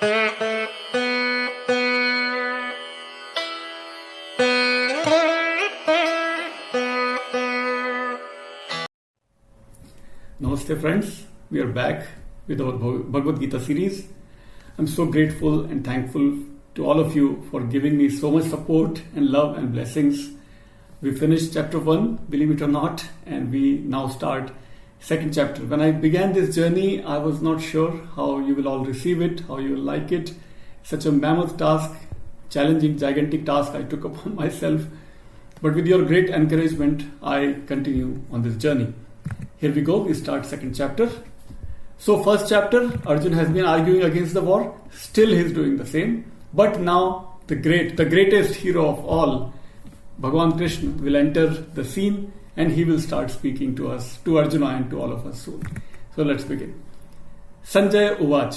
Namaste friends, we are back with our Bhagavad Gita series. I'm so grateful and thankful to all of you for giving me so much support and love and blessings. We finished chapter 1, believe it or not, and we now start second chapter. When I began this journey, I was not sure how you will all receive it, how you will like it. Such a mammoth task, challenging, gigantic task I took upon myself. But with your great encouragement, I continue on this journey. Here we go, we start second chapter. So first chapter, Arjuna has been arguing against the war. Still he is doing the same. But now the greatest hero of all, Bhagavan Krishna, will enter the scene and he will start speaking to us, to Arjuna and to all of us soon. So let's begin. Sanjay Uvach.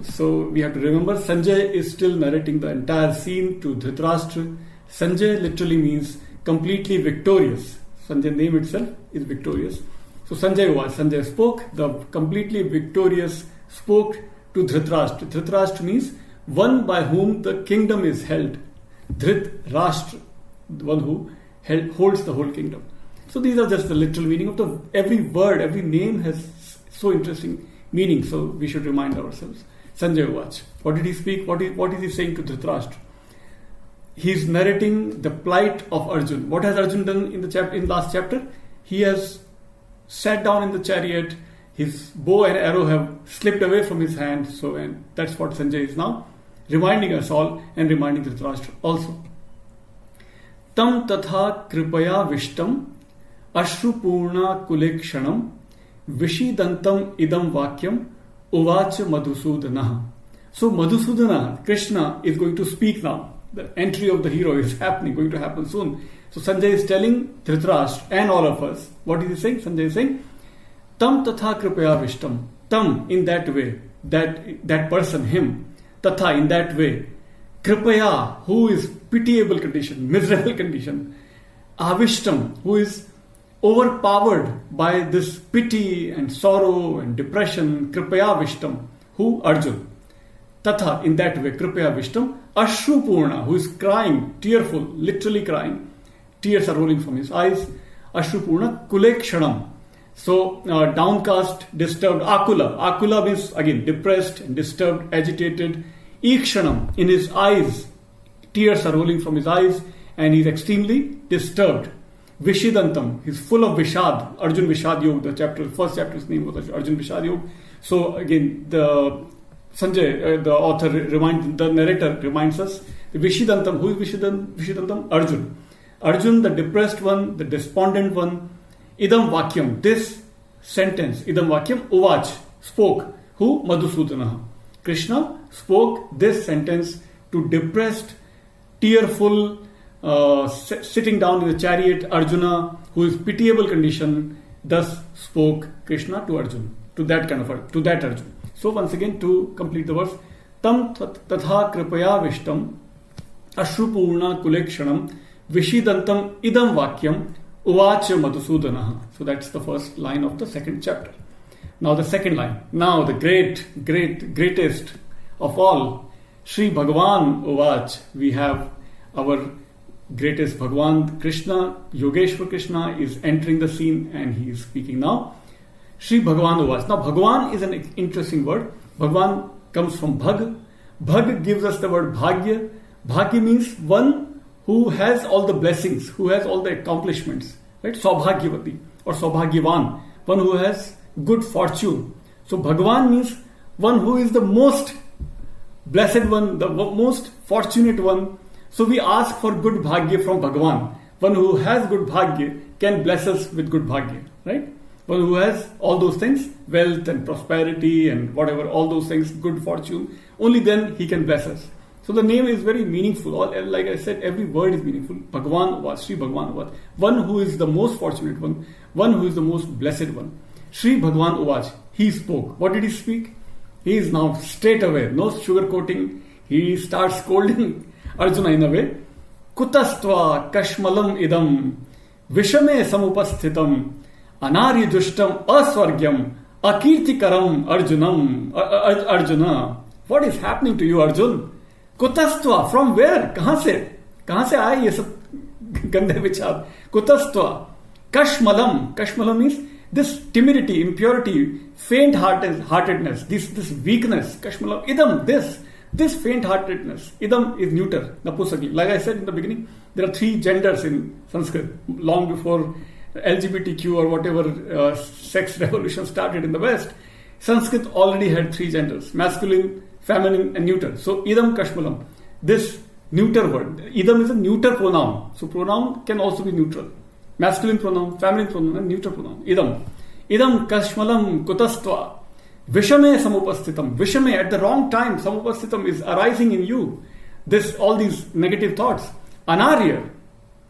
So we have to remember Sanjay is still narrating the entire scene to Dhritarashtra. Sanjay literally means completely victorious. Sanjay name itself is victorious. So Sanjay Uvach. Sanjay spoke, the completely victorious spoke to Dhritarashtra. Dhritarashtra means one by whom the kingdom is held. Dhritarashtra, the one who holds the whole kingdom. So these are just the literal meaning of every word, every name has so interesting meaning. So we should remind ourselves. Sanjay Uvach. What did he speak? What is he saying to Dhritarashtra? He is narrating the plight of Arjuna. What has Arjuna done in last chapter? He has sat down in the chariot. His bow and arrow have slipped away from his hand. And that's what Sanjay is now reminding us all and reminding Dhritarashtra also. Tam tatha kripaya vishtam ashrupurna kulekshanam vishidantam idam vakyam uvacha madhusudana. So Madhusudana, Krishna, is going to speak now. The entry of the hero is going to happen soon. So Sanjay is telling Dhritarashtra and all of us. What is he saying? Sanjay is saying, Tam tatha kripaya vishtam. Tam, in that way, that person, him. Tatha, in that way. Kripaya, who is pitiable condition, miserable condition. Avishtam, who is overpowered by this pity and sorrow and depression. Kripaya vishtam, who? Arjuna. Tatha, in that way, kripaya vishtam. Ashrupurna, who is crying, tearful, literally crying. Tears are rolling from his eyes. Ashrupurna kulekshanam. So downcast, disturbed. Akula. Akula means again depressed and disturbed, agitated. Ikshanam, in his eyes. Tears are rolling from his eyes and he is extremely disturbed. Vishidantam, he's full of Vishad. Arjun Vishad Yoga, first chapter's name was Arjun Vishad Yoga. So again, Sanjay, the author the narrator reminds us, Vishidantam, who is Vishidantam? Arjun. Arjun, the depressed one, the despondent one. Idam Vakyam, this sentence, Idam Vakyam, Uvach, spoke. Who? Madhusudana. Krishna spoke this sentence to depressed, tearful, sitting down in the chariot, Arjuna, who is pitiable condition. Thus spoke Krishna to Arjuna, to that Arjuna. So once again, to complete the verse, Tam tatha kripaya vishtam ashrupurna kulekshanam vishidantam idam vakyam uvacha madhusudana. So that's the first line of the second chapter. Now the second line. Now the greatest of all, Sri Bhagavan Uvach. We have our greatest Bhagavan Krishna, Yogeshwar Krishna is entering the scene and he is speaking now. Sri Bhagavan Uvach. Now Bhagavan is an interesting word. Bhagavan comes from Bhag. Bhag gives us the word Bhagya. Bhagya means one who has all the blessings, who has all the accomplishments. Right? Saubhagyavati or Saubhagyavan. One who has good fortune. So Bhagavan means one who is the most blessed one, the most fortunate one. So we ask for good bhagya from Bhagavan. One who has good bhagya can bless us with good bhagya. Right? One who has all those things, wealth and prosperity and whatever, all those things, good fortune, only then he can bless us. So the name is very meaningful. Like I said, every word is meaningful. Bhagavan Uvach, Sri Bhagavan Uvach. One who is the most fortunate one, one who is the most blessed one. Sri Bhagavan Uvach, he spoke. What did he speak? He is now straight away, no sugarcoating. He starts scolding Arjuna in a way. Kutastva kashmalam idam vishame samupasthitam anaryadustam aswargyam akirtikaram Arjuna. What is happening to you, Arjun? Kutastva, from where? कहाँ से आए ये सब गंदे विचार? Kutastva. Kashmalam. Kashmalam means this timidity, impurity, faint-heartedness, this weakness. Kashmalam. Idam, this faint-heartedness. Idam is neuter, napusaki. Like I said in the beginning, there are 3 genders in Sanskrit. Long before LGBTQ or whatever sex revolution started in the West, Sanskrit already had 3 genders: masculine, feminine, and neuter. So idam kashmalam. This neuter word. Idam is a neuter pronoun. So pronoun can also be neutral. Masculine pronoun, feminine pronoun, and neuter pronoun. Idam. Idam kashmalam kutastva. Vishame samupastitam. Vishame, at the wrong time, samupastitam is arising in you. All these negative thoughts. Anarya.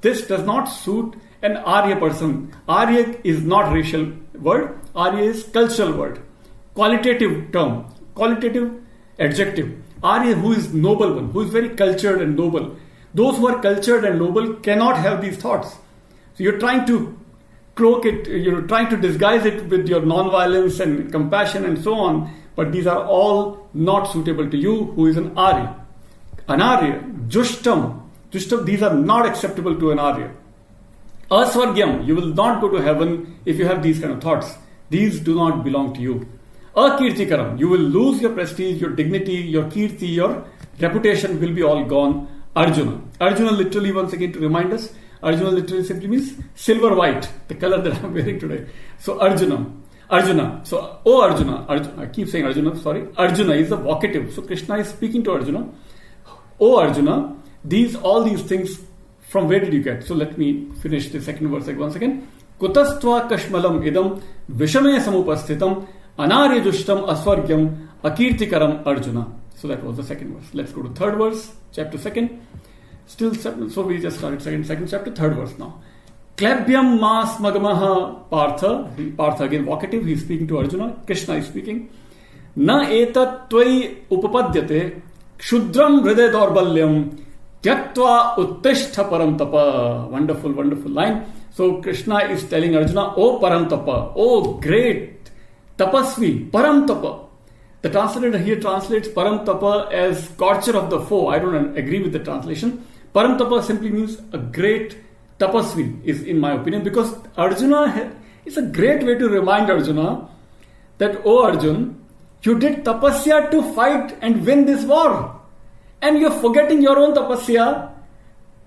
This does not suit an Arya person. Arya is not racial word. Arya is cultural word. Qualitative term. Qualitative adjective. Arya, who is noble one, who is very cultured and noble. Those who are cultured and noble cannot have these thoughts. So you're trying to cloak it, you're trying to disguise it with your non-violence and compassion and so on, but these are all not suitable to you, who is an Arya. An Arya, Jushtam, these are not acceptable to an Arya. Aswargyam, you will not go to heaven if you have these kind of thoughts. These do not belong to you. Akirtikaram, you will lose your prestige, your dignity, your kirti, your reputation will be all gone. Arjuna. Arjuna literally, once again to remind us, Arjuna literally simply means silver white, the color that I'm wearing today. So Arjuna. So, oh Arjuna, I keep saying Arjuna, sorry. Arjuna is the vocative. So Krishna is speaking to Arjuna. Oh Arjuna, all these things, from where did you get? So let me finish the second verse once again. Kutastva kashmalam idam vishame samupastitam anaryajushtam aswargyam akirtikaram Arjuna. So that was the second verse. Let's go to third verse, chapter 2. Still, so we just started second chapter, third verse now. Klabhyam mas magamaha Partha again vocative, he is speaking to Arjuna, Krishna is speaking. Na etat tvai upapadyate kshudram hriday dorbalyam tyatva uttishta param tapa. Wonderful, wonderful line. So Krishna is telling Arjuna, oh param tapa, oh great tapasvi, param tapa. The translator here translates param tapa as scorcher of the foe. I don't agree with the translation. Param tapa simply means a great tapasvi, is in my opinion, because Arjuna, it's a great way to remind Arjuna that, oh Arjun, you did tapasya to fight and win this war, and you're forgetting your own tapasya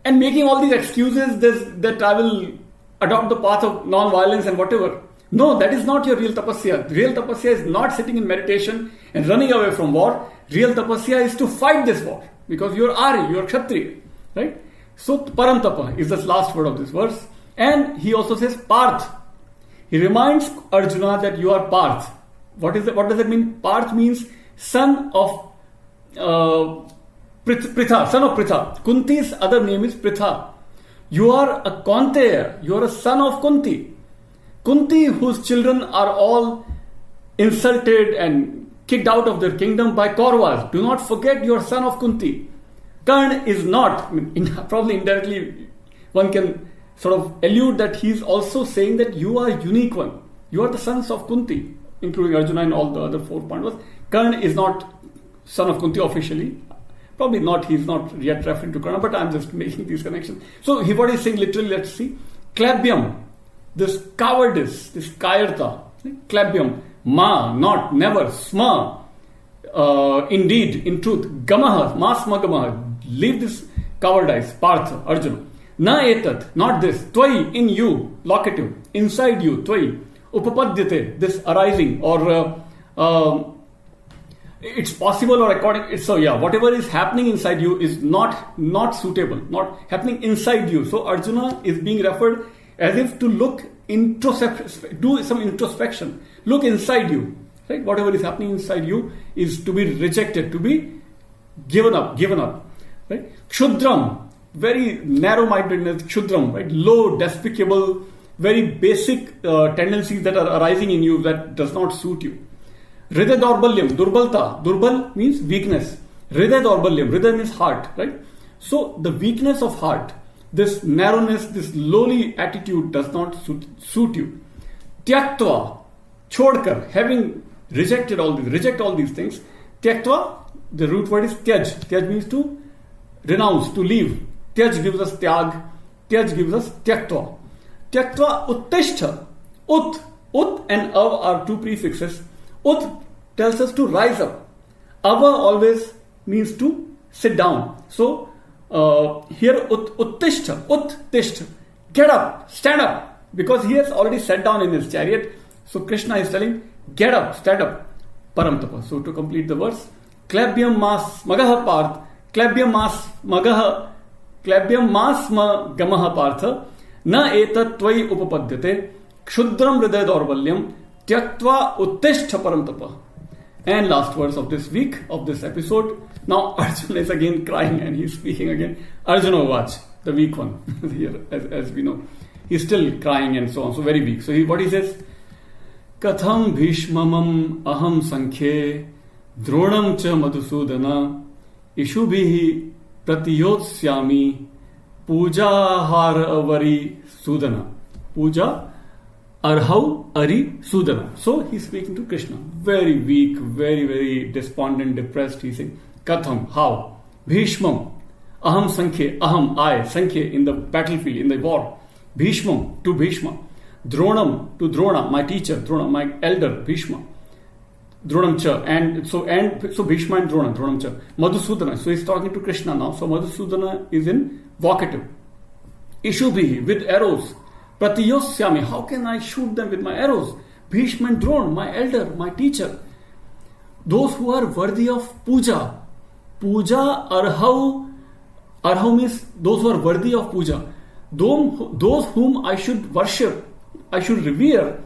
and making all these excuses that I will adopt the path of non-violence and whatever. No, that is not your real tapasya. Real tapasya is not sitting in meditation and running away from war. Real tapasya is to fight this war, because you're Ari, you're Kshatriya. Right? So param tapa is the last word of this verse. And he also says Parth. He reminds Arjuna that you are Parth. What does it mean? Parth means son of Pritha, son of Pritha. Kunti's other name is Pritha. You are a Kaunteya. You are a son of Kunti. Kunti, whose children are all insulted and kicked out of their kingdom by Kauravas. Do not forget you are son of Kunti. Karna is not, probably indirectly one can sort of allude that he is also saying that you are a unique one. You are the sons of Kunti, including Arjuna and all the other 4 Pandavas. Karna is not son of Kunti officially. Probably not, he is not yet referring to Karna, but I am just making these connections. So what he is saying literally, let's see. Klabhyam, this cowardice, this kayarta. Klabhyam, ma, not, never, sma, indeed, in truth, gamaha, masma gamaha. Leave this cowardice, Partha, Arjuna. Na etat, not this, tvai, in you, locative, inside you, tvai, upapadyate, this arising, or it's possible or according, so yeah, whatever is happening inside you is not suitable, not happening inside you. So Arjuna is being referred as if to look do some introspection, look inside you, right? Whatever is happening inside you is to be rejected, to be given up. Right? Kshudram, very narrow-mindedness, kshudram, right? Low, despicable, very basic tendencies that are arising in you that does not suit you. Hriday dorbalyam, durbalta. Durbal means weakness. Hriday dorbalyam, hriday means heart, right? So the weakness of heart, this narrowness, this lowly attitude does not suit you. Tyaktva, chodkar, having reject all these things. Tyaktva, the root word is tyaj. Tyaj means to renounce, to leave. Tyaj gives us tyag. Tyaj gives us tyaktva. Tyaktva uttishta. Ut and av are two prefixes. Ut tells us to rise up. Ava always means to sit down. So here uttishta, get up, stand up, because he has already sat down in his chariot. So Krishna is telling, get up, stand up, paramtapa. So to complete the verse, klabhyam mas magaha parth, klabhyam mas gamaha partha, na etat tvai upapadyate, kshudram hridaya daurbalyam, tyaktva uttishta paramtapa. And last verse of this week, of this episode. Now Arjuna is again crying and he's speaking again. Arjuna watch, the weak one here, as we know. He's still crying and so on, so very weak. So what he says, Katham bhishmamam aham sankhye dronam cha madhusudana ishubhihi pratiyotsyami puja haravari sudana. Puja Arhau Ari Sudana. So he's speaking to Krishna. Very weak, very, very despondent, depressed. He's saying, Katham, how? Bhishmam, Aham Sankhye, Aham, I, Sankhye, in the battlefield, in the war. Bhishmam, to Bhishma. Dronam, to Drona, my teacher, Drona, my elder, Bhishma. Dronam cha, and so Bhishma and Drona, Dronam cha. Madhusudana, so he's talking to Krishna now. So Madhusudana is in vocative. Ishubhihi, with arrows. Pratiyosyami, how can I shoot them with my arrows? Bhishma and Drona, my elder, my teacher. Those who are worthy of puja. Puja, arhau. Arhau means those who are worthy of puja. Those whom I should worship, I should revere.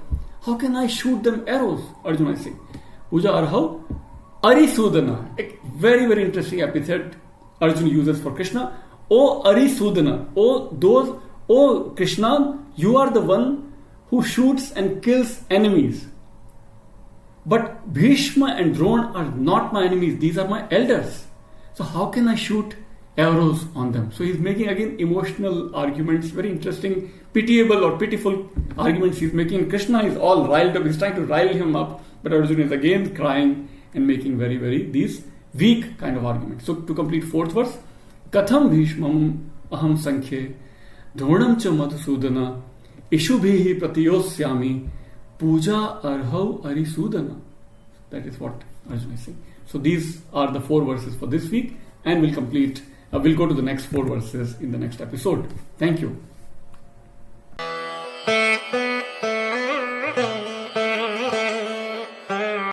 How can I shoot them arrows? Arjuna is saying. Puja arhau arisudana. A very, very interesting epithet Arjuna uses for Krishna. O arisudana. O Krishna, you are the one who shoots and kills enemies. But Bhishma and Drona are not my enemies. These are my elders. So how can I shoot arrows on them? So he's making again emotional arguments, very interesting, pitiable or pitiful arguments he's making. Krishna is all riled up. He's trying to rile him up. But Arjuna is again crying and making very, very these weak kind of arguments. So to complete fourth verse, Katham Bhishmam aham sankhye Dronam cha madhusudana ishubhihi pratiyosyami puja arhau arisudana. That is what Arjuna is saying. So these are the 4 verses for this week, and we'll go to the next 4 verses in the next episode. Thank you.